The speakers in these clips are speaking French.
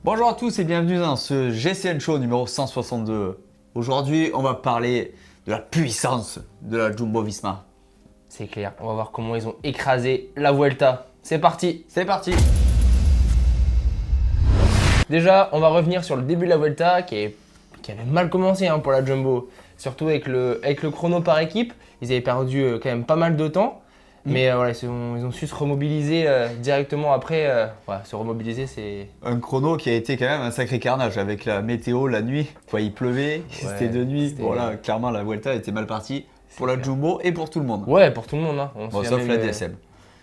Bonjour à tous et bienvenue dans ce GCN Show numéro 162. Aujourd'hui, on va parler de la puissance de la Jumbo-Visma. C'est clair, on va voir comment ils ont écrasé la Vuelta. C'est parti! C'est parti! Déjà, on va revenir sur le début de la Vuelta qui avait mal commencé pour la Jumbo. Surtout avec le chrono par équipe, ils avaient perdu quand même pas mal de temps. Mais voilà, ils ont su se remobiliser directement après. Se remobiliser, c'est… Un chrono qui a été quand même un sacré carnage avec la météo la nuit. Il pleuvait, c'était de nuit. Voilà, clairement la Vuelta était mal partie pour la Jumbo et pour tout le monde. Ouais, pour tout le monde. Sauf la DSM.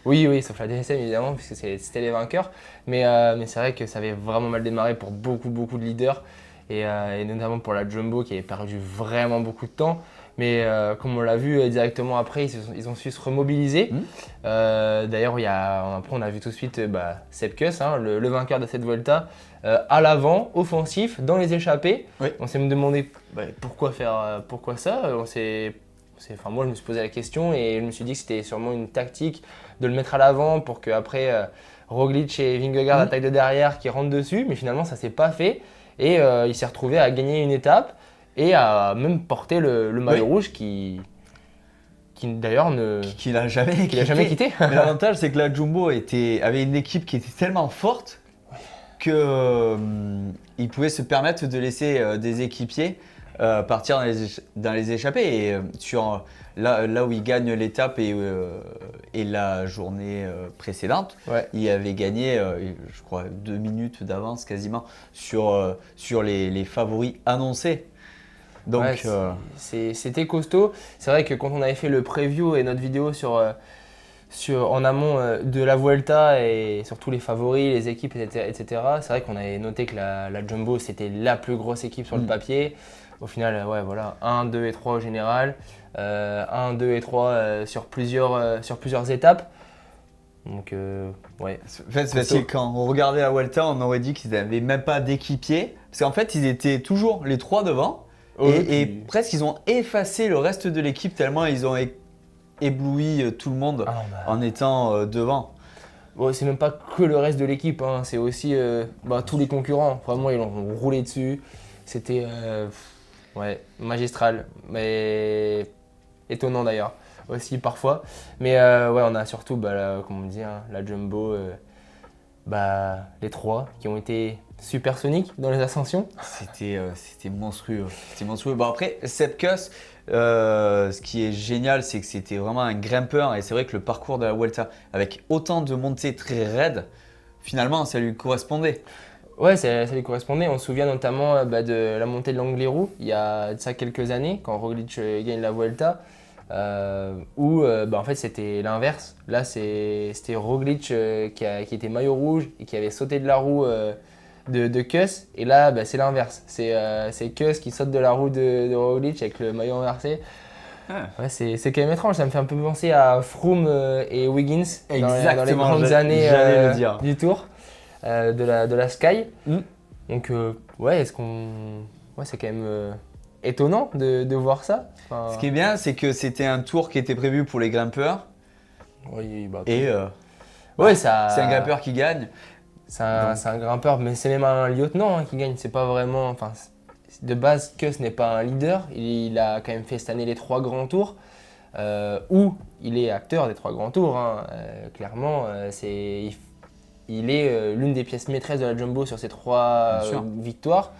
Oui, sauf la DSM évidemment, puisque c'était les vainqueurs. Mais c'est vrai que ça avait vraiment mal démarré pour beaucoup de leaders. Et notamment pour la Jumbo qui avait perdu vraiment beaucoup de temps. Mais comme on l'a vu directement après, ils ont su se remobiliser. D'ailleurs, après on a vu tout de suite Sepp Kuss, le vainqueur de cette Vuelta, à l'avant, offensif, dans les échappées. Oui. On s'est demandé pourquoi ça. Moi, je me suis posé la question et je me suis dit que c'était sûrement une tactique de le mettre à l'avant pour qu'après Roglic et Vingegaard attaquent de derrière, qui rentrent dessus. Mais finalement, ça ne s'est pas fait. Et il s'est retrouvé à gagner une étape et à même porter le maillot rouge qui d'ailleurs qu'il n'a jamais quitté. Mais l'avantage, c'est que la Jumbo avait une équipe qui était tellement forte qu'il pouvait se permettre de laisser des équipiers partir dans les échappées. Et là où il gagne l'étape et la journée précédente, il avait gagné, je crois, 2 minutes d'avance quasiment sur les favoris annoncés. Donc, c'était costaud. C'est vrai que quand on avait fait le preview et notre vidéo en amont de la Vuelta et sur tous les favoris, les équipes, etc. C'est vrai qu'on avait noté que la Jumbo c'était la plus grosse équipe sur le papier. Au final, 1, 2 et 3 au général. 1, 2 et 3 sur plusieurs étapes. Donc, En fait, c'est parce que quand on regardait la Vuelta, on aurait dit qu'ils n'avaient même pas d'équipiers. Parce qu'en fait, ils étaient toujours les 3 devant. Et presque, ils ont effacé le reste de l'équipe tellement ils ont ébloui tout le monde en étant devant. Bon, c'est même pas que le reste de l'équipe, c'est aussi tous les concurrents. Vraiment, ils ont roulé dessus. C'était magistral, mais étonnant d'ailleurs aussi parfois. Mais on a surtout, comme on dit, la Jumbo, les 3 qui ont été supersoniques dans les ascensions. C'était monstrueux. Bon après, Sepp Kuss, ce qui est génial, c'est que c'était vraiment un grimpeur. Et c'est vrai que le parcours de la Vuelta, avec autant de montées très raides, finalement, ça lui correspondait. Ouais, ça lui correspondait. On se souvient notamment de la montée de l'Angliru, il y a de ça quelques années, quand Roglic gagne la Vuelta, où en fait c'était l'inverse. Là, c'était Roglic qui était maillot rouge et qui avait sauté de la roue de Kuss. Et là, c'est l'inverse. C'est Kuss qui saute de la roue de Roglic avec le maillot inversé. Ouais, c'est quand même étrange. Ça me fait un peu penser à Froome et Wiggins dans les grandes années du Tour. De la Sky. Donc c'est quand même étonnant de voir ça. Ce qui est bien, c'est que c'était un tour qui était prévu pour les grimpeurs. C'est un grimpeur qui gagne. C'est un grimpeur, mais c'est même un lieutenant qui gagne. C'est pas vraiment. De base, Kuss n'est pas un leader. Il a quand même fait cette année les 3 grands tours. Où il est acteur des 3 grands tours. Clairement, il est l'une des pièces maîtresses de la Jumbo sur ces 3 victoires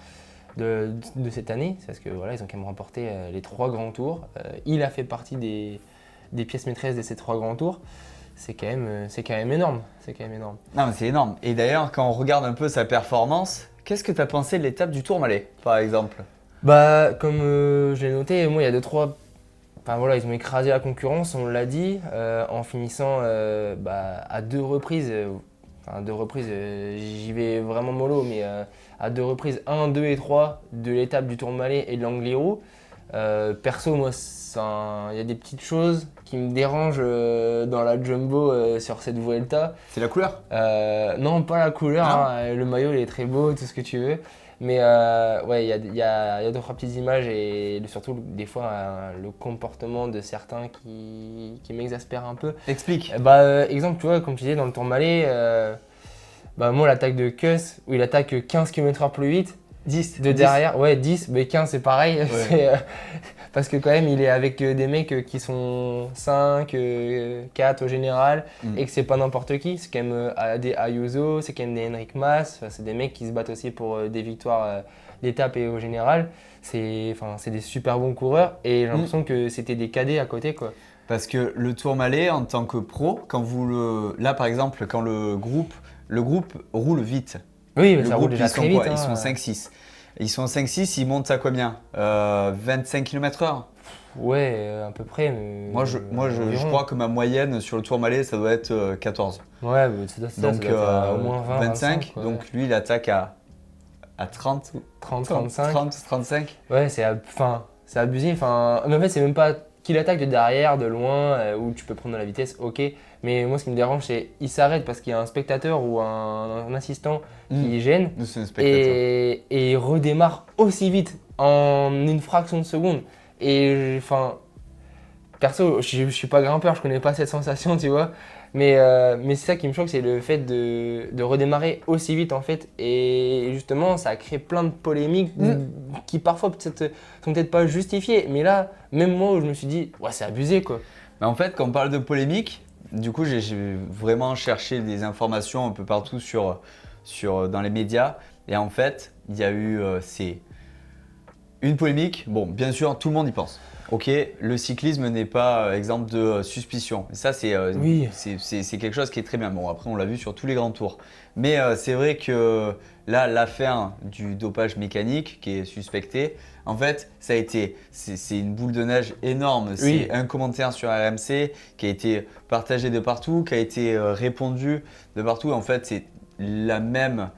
de cette année. Parce que ils ont quand même remporté les 3 grands tours. Il a fait partie des pièces maîtresses de ces 3 grands tours. C'est quand même énorme. Non, mais c'est énorme. Et d'ailleurs, quand on regarde un peu sa performance, qu'est-ce que tu as pensé de l'étape du Tourmalet, par exemple ? Comme je l'ai noté, moi, il y a 2-3… ils ont écrasé la concurrence, on l'a dit, en finissant à 2 reprises. J'y vais vraiment mollo, mais à 2 reprises, 1, 2 et 3 de l'étape du Tourmalet et de l'Angliru. Perso, moi, il y a des petites choses qui me dérangent dans la Jumbo sur cette Vuelta. C'est la couleur ? Non, pas la couleur. Le maillot, il est très beau, tout ce que tu veux. Mais il y a 2-3 petites images et surtout des fois le comportement de certains qui m'exaspère un peu. Explique. Exemple, tu vois, comme tu disais dans le Tourmalet, Bah, moi, l'attaque de Kuss, où il attaque 15 km/h plus vite, 10 de derrière, ouais, 10, mais 15 c'est pareil. Ouais. Parce que quand même, il est avec des mecs qui sont 5, 4 au général, et que c'est pas n'importe qui. C'est quand même des Ayuso, c'est quand même des Enric Mas, c'est des mecs qui se battent aussi pour des victoires d'étape et au général. C'est des super bons coureurs, et j'ai l'impression que c'était des cadets à côté, quoi. Parce que le Tourmalet, en tant que pro, là par exemple, quand le groupe roule vite. Oui, mais Le ça roule groupe, déjà très vite. Ils sont 5-6. Ils sont 5-6, ils montent à combien 25 km/h. Ouais, à peu près. Mais Moi, je crois que ma moyenne sur le Tourmalet, ça doit être 14. Ouais, mais ça Donc doit être au moins 20, 25, 25, donc lui, il attaque à 30, 30, 35. 30, 35. Ouais, c'est abusé. Mais en fait, c'est même pas qu'il attaque de derrière, de loin, où tu peux prendre de la vitesse, ok. Mais moi, ce qui me dérange, c'est qu'il s'arrête parce qu'il y a un spectateur ou un assistant qui gêne. C'est un spectateur. Et il redémarre aussi vite, en une fraction de seconde. Et perso, je suis pas grimpeur, je connais pas cette sensation, tu vois. Mais c'est ça qui me choque, c'est le fait de redémarrer aussi vite en fait. Et justement, ça a créé plein de polémiques qui parfois sont peut-être pas justifiées. Mais là, même moi, je me suis dit, ouais, c'est abusé quoi. Mais en fait, quand on parle de polémique, du coup, j'ai vraiment cherché des informations un peu partout dans les médias. Et en fait, il y a eu une polémique. Bon, bien sûr, tout le monde y pense. Ok, le cyclisme n'est pas exemple de suspicion. Et ça, c'est quelque chose qui est très bien. Bon, après, on l'a vu sur tous les grands tours. Mais c'est vrai que là, l'affaire du dopage mécanique qui est suspectée, en fait, c'est une boule de neige énorme. C'est un commentaire sur RMC qui a été partagé de partout, qui a été répondu de partout. En fait, c'est la même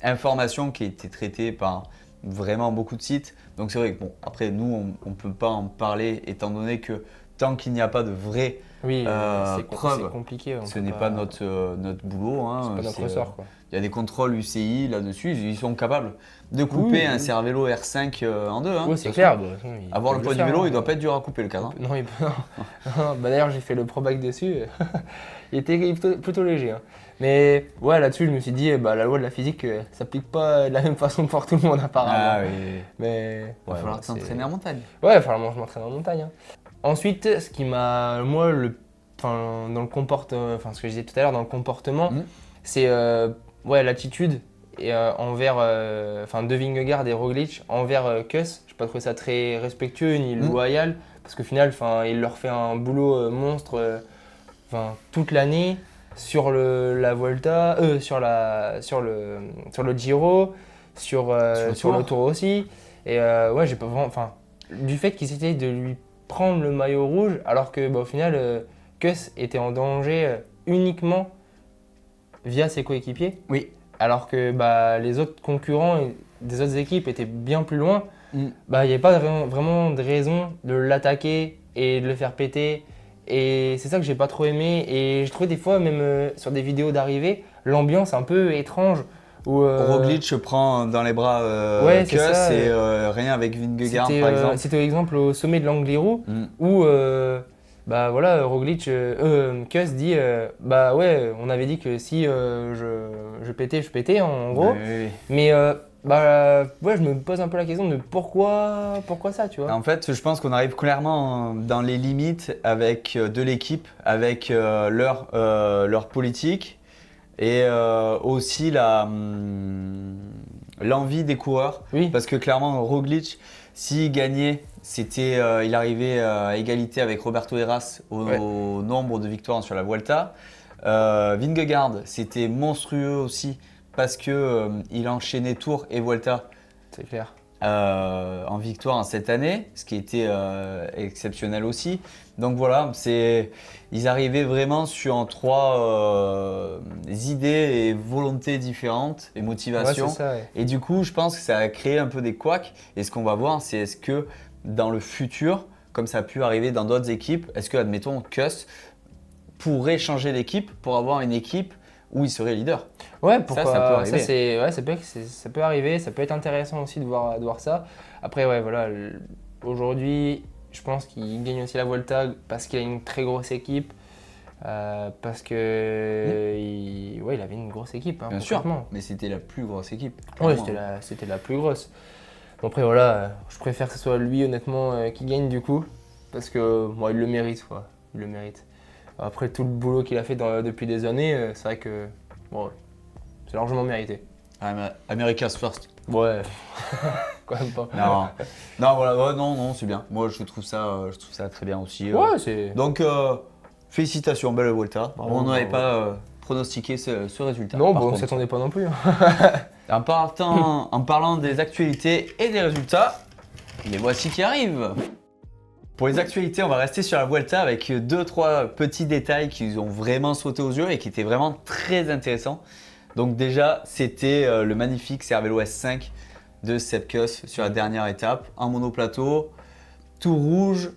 information qui a été traitée par vraiment beaucoup de sites. Donc c'est vrai que bon, après nous on ne peut pas en parler étant donné que tant qu'il n'y a pas de vraies preuves, c'est compliqué. Ce n'est pas notre boulot. Hein, c'est pas notre ressort quoi. Il y a des contrôles UCI là-dessus, ils sont capables de couper un Cervélo R5 en deux. Hein, oui, c'est clair. Avoir le poids du vélo, il ne doit pas être dur à couper le cadre. Non, il peut. Non. Bah, d'ailleurs, j'ai fait le Pro Bike dessus. Il était plutôt léger. Hein. Mais ouais, là-dessus, je me suis dit, la loi de la physique s'applique pas de la même façon pour tout le monde apparemment. Ah oui. Mais il va falloir s'entraîner en montagne. Ouais, il va falloir que je m'entraîne en montagne. Hein. Ensuite, ce qui m'a, moi, dans le comportement, ce que je disais tout à l'heure, dans le comportement, c'est l'attitude et envers de Vingegaard et Roglic envers Kuss. Je n'ai pas trouvé ça très respectueux ni loyal parce qu'au final, il leur fait un boulot monstre toute l'année sur la Vuelta, sur le Giro, sur le Tour aussi. Et j'ai pas vraiment, du fait qu'ils essayaient de lui prendre le maillot rouge alors que au final, Kuss était en danger uniquement via ses coéquipiers. Oui. Alors que les autres concurrents des autres équipes étaient bien plus loin. Il n'y avait pas vraiment de raison de l'attaquer et de le faire péter. Et c'est ça que j'ai pas trop aimé. Et j'ai trouvé des fois, même sur des vidéos d'arrivée, l'ambiance un peu étrange. Roglic se prend dans les bras Kuss et rien avec Vingegaard par exemple. C'était l'exemple au sommet de l'Angliru où Roglic, Kuss dit on avait dit que si je pétais en gros. Oui. Mais je me pose un peu la question de pourquoi ça, tu vois. En fait, je pense qu'on arrive clairement dans les limites de l'équipe, avec leur politique et aussi l'envie des coureurs. Oui. Parce que clairement, Roglic, s'il gagnait, il arrivait à égalité avec Roberto Heras au nombre de victoires sur la Vuelta. Vingegaard, c'était monstrueux aussi parce que il enchaînait Tour et Vuelta. C'est clair. En victoire cette année, ce qui était exceptionnel aussi. Donc voilà, ils arrivaient vraiment sur trois idées et volontés différentes et motivations. Ouais, c'est ça, ouais. Et du coup, je pense que ça a créé un peu des couacs. Et ce qu'on va voir, c'est est-ce que dans le futur, comme ça a pu arriver dans d'autres équipes, est-ce que, admettons, Kuss pourrait changer d'équipe pour avoir une équipe où il serait leader? Ouais, pourquoi ça peut arriver. Ça peut arriver, ça peut être intéressant aussi de voir ça. Après, aujourd'hui, je pense qu'il gagne aussi la Vuelta parce qu'il a une très grosse équipe. Parce que il avait une grosse équipe. Hein, Bien sûr, concrètement. mais c'était la plus grosse équipe. Ouais, clairement. c'était la plus grosse. Bon, après, voilà, je préfère que ce soit lui, honnêtement, qui gagne du coup. Parce que moi, il le mérite, quoi. Il le mérite. Après tout le boulot qu'il a fait depuis des années, c'est vrai que bon, c'est largement mérité. America's First. Ouais, quand même pas. Non, non, voilà, ouais, non, c'est bien. Moi, je trouve ça très bien aussi. Ouais, c'est. Donc, félicitations, belle Vuelta. Bravo, On n'avait bravo. pas pronostiqué ce résultat. Non, par bon, on contre. s'y attendait pas non plus. Hein. En parlant des actualités et des résultats, les voici qui arrivent. Pour les actualités, on va rester sur la Vuelta avec 2-3 petits détails qui nous ont vraiment sauté aux yeux et qui étaient vraiment très intéressants. Donc déjà, c'était le magnifique Cervélo S5 de Sepp Kuss sur la dernière étape, en monoplateau, tout rouge,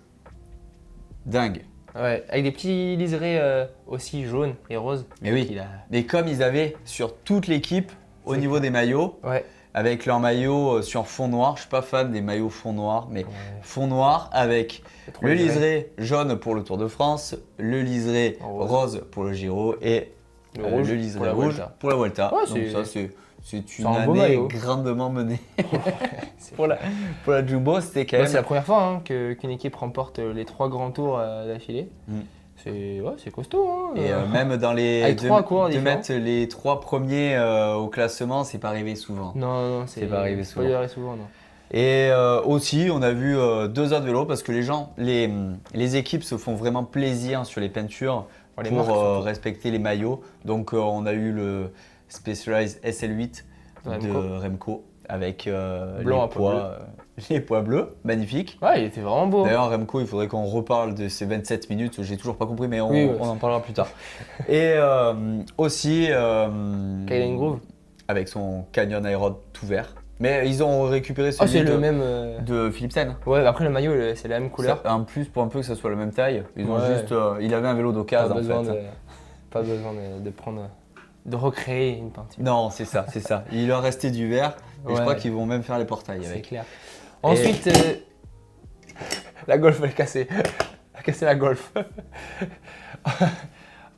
dingue. Ouais, avec des petits liserés aussi jaunes et roses. Mais oui, qu'il a- mais comme ils avaient sur toute l'équipe au C'est niveau des maillots, Ouais. avec leur maillot sur fond noir, je suis pas fan des maillots fond noir, mais Ouais. fond noir avec C'est trop le liseré. liseré jaune pour le Tour de France, le liseré Rose. rose pour le Giro et Le rouge le liseré pour la rouge Vuelta. pour la Vuelta. Ouais, Donc c'est- ça c'est une un beau année maillot. grandement menée. C'est pour la Jumbo, c'était quand Ouais, même... c'est la première fois hein, qu'une équipe remporte les 3 grands tours d'affilée. Mm. C'est costaud. Hein, Et même dans les Avec trois coureurs de différents. mettre les 3 premiers au classement, c'est pas arrivé souvent. Non, C'est pas arrivé souvent. Pas arrivé souvent, non. Et aussi, on a vu 2 autres vélos parce que les équipes se font vraiment plaisir sur les peintures Oh, les pour marques, surtout. respecter les maillots. Donc, on a eu le Specialized SL8 de Remco avec Blanc à pois les pois bleus, magnifique. Ouais, il était vraiment beau. D'ailleurs, Remco, il faudrait qu'on reparle de ces 27 minutes. J'ai toujours pas compris, mais Oui, ouais. on en parlera plus tard. Et aussi, Kylian Grove. avec son Canyon Aerod tout vert. Mais ils ont récupéré Ah, celui c'est le de, même. de Philipsen. Ouais, après le maillot, c'est la même couleur. En plus, pour un peu que ça soit la même taille, ils ont Ouais. juste. Il avait un vélo Pas d'occasion en besoin, fait. pas besoin de prendre. De recréer une peinture. Non, c'est ça, c'est ça. Il leur restait du vert et je Ouais. crois qu'ils vont même faire les portails C'est avec. clair. Ensuite, la Golf, elle est cassée. Elle a cassé la Golf.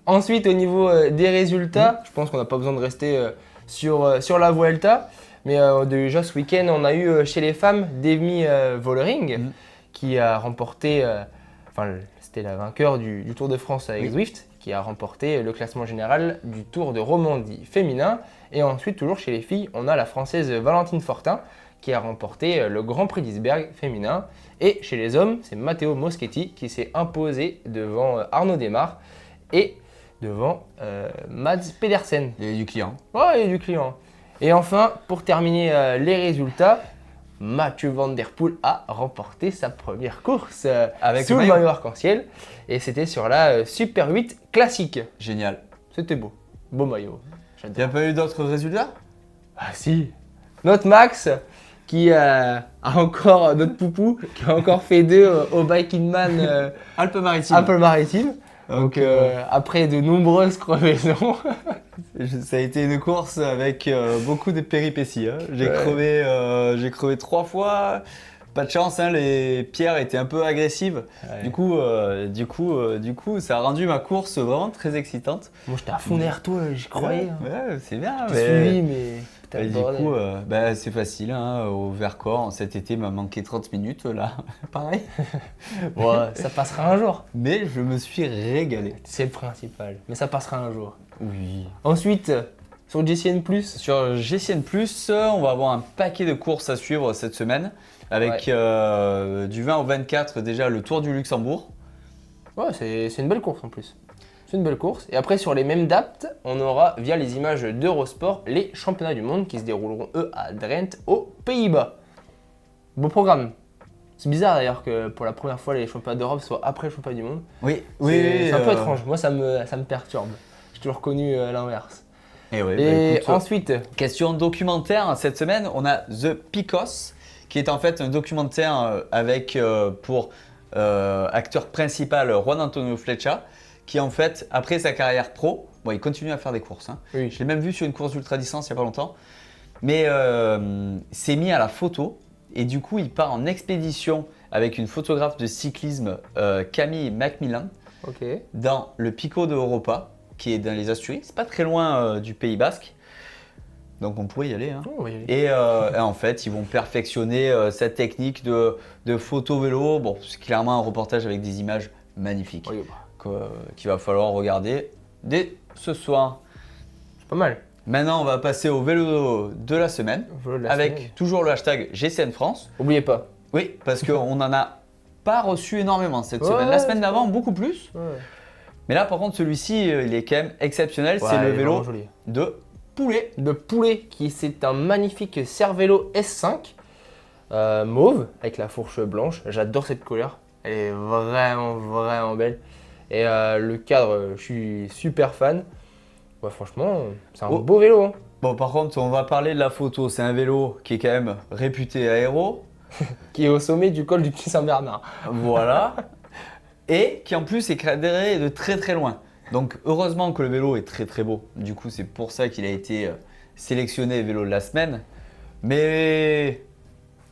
Ensuite, au niveau des résultats, je pense qu'on n'a pas besoin de rester sur la Vuelta. Mais déjà ce week-end, on a eu chez les femmes Demi Vollering Mhm. qui a remporté, c'était la vainqueur du Tour de France avec Oui. Zwift, qui a remporté le classement général du Tour de Romandie féminin. Et ensuite, toujours chez les filles, on a la Française Valentine Fortin qui a remporté le Grand Prix d'Isberg féminin. Et chez les hommes, c'est Matteo Moschetti qui s'est imposé devant Arnaud Démare et devant Mads Pedersen. Et du client. Ouais, et du client. Et enfin, pour terminer les résultats, Mathieu Van Der Poel a remporté sa première course Avec sous le le maillot. maillot arc-en-ciel. Et c'était sur la Super 8 classique. Génial. C'était beau. Beau maillot. Il n'y J'adore. a pas eu d'autres résultats? Ah si. Notre Max, qui a encore, notre poupou, qui a encore fait 2 au Biking Man Alpes-Maritimes. Alpes-Maritimes. Donc après de nombreuses crevaisons. Ça a été une course avec beaucoup de péripéties. Hein. J'ai Ouais. crevé 3 fois. Pas de chance, hein, les pierres étaient un peu agressives. Ouais. Du coup, ça a rendu ma course vraiment très excitante. Moi j'étais à fond derrière toi, j'y croyais. hein. Ouais, c'est bien. Je t'ai suivi, mais putain, Et le du bordel. coup, c'est facile. Hein, au Vercors, cet été, il m'a manqué 30 minutes là. Pareil. Ouais, ça passera un jour. Mais je me suis régalé. C'est le principal. Mais ça passera un jour. Oui. Ensuite, sur GCN+, Sur GCN+, on va avoir un paquet de courses à suivre cette semaine. Avec du 20 au 24 déjà le Tour du Luxembourg. ouais, c'est une belle course en plus. C'est une belle course. Et après, sur les mêmes dates, on aura, via les images d'Eurosport, les championnats du monde qui se dérouleront, eux, à Drenthe, aux Pays-Bas. Beau programme. C'est bizarre d'ailleurs que pour la première fois, les championnats d'Europe soient après les championnats du monde. Oui, C'est un peu étrange. Moi, ça me perturbe. J'ai toujours connu l'inverse. Et, ouais, Et écoute, ensuite, question documentaire, cette semaine, on a The Picos, qui est en fait un documentaire avec pour acteur principal Juan Antonio Flecha, qui en fait, après sa carrière pro, bon, il continue à faire des courses. Hein. oui. Je l'ai même vu sur une course ultra distance il n'y a pas longtemps, mais s'est mis à la photo et du coup, il part en expédition avec une photographe de cyclisme, Camille Macmillan. Ok. dans le Pico de Europa, qui est dans les Asturies. C'est pas très loin du Pays Basque. Donc on pourrait y aller. Hein. Oh, on va y aller. Et en fait, ils vont perfectionner cette technique de photo vélo. Bon, c'est clairement un reportage avec des images magnifiques Oui, bah, qu'il va falloir regarder dès ce soir. c'est pas mal. Maintenant, on va passer au vélo de la semaine Vélo de la avec semaine. toujours le hashtag GCN France. Oubliez pas. Oui, parce qu'on n'en a pas reçu énormément cette semaine. Ouais, La semaine c'est d'avant, beaucoup plus. Ouais. Mais là, par contre, celui-ci, il est quand même exceptionnel. Ouais, c'est le il est vélo vraiment joli. de Poulet. De Poulet, c'est un magnifique Cervélo S5 mauve avec la fourche blanche. J'adore cette couleur. Elle est vraiment, vraiment belle. Et le cadre, je suis super fan. Ouais, franchement, c'est un Oh. beau vélo. Hein. Bon, par contre, on va parler de la photo. C'est un vélo qui est quand même réputé aéro. Qui est au sommet du col du Petit Saint-Bernard. Voilà. Et qui en plus est cadré de très très loin. Donc heureusement que le vélo est très très beau. Du coup, c'est pour ça qu'il a été sélectionné vélo de la semaine. Mais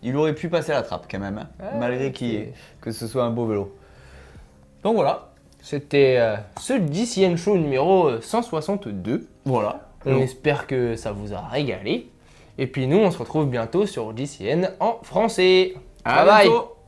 il aurait pu passer la trappe quand même, hein, Ouais, malgré que ce soit un beau vélo. Donc voilà. C'était ce DCN Show numéro 162. Voilà. On espère que ça vous a régalé. Et puis nous, on se retrouve bientôt sur DCN en français. À Bye bye. bientôt.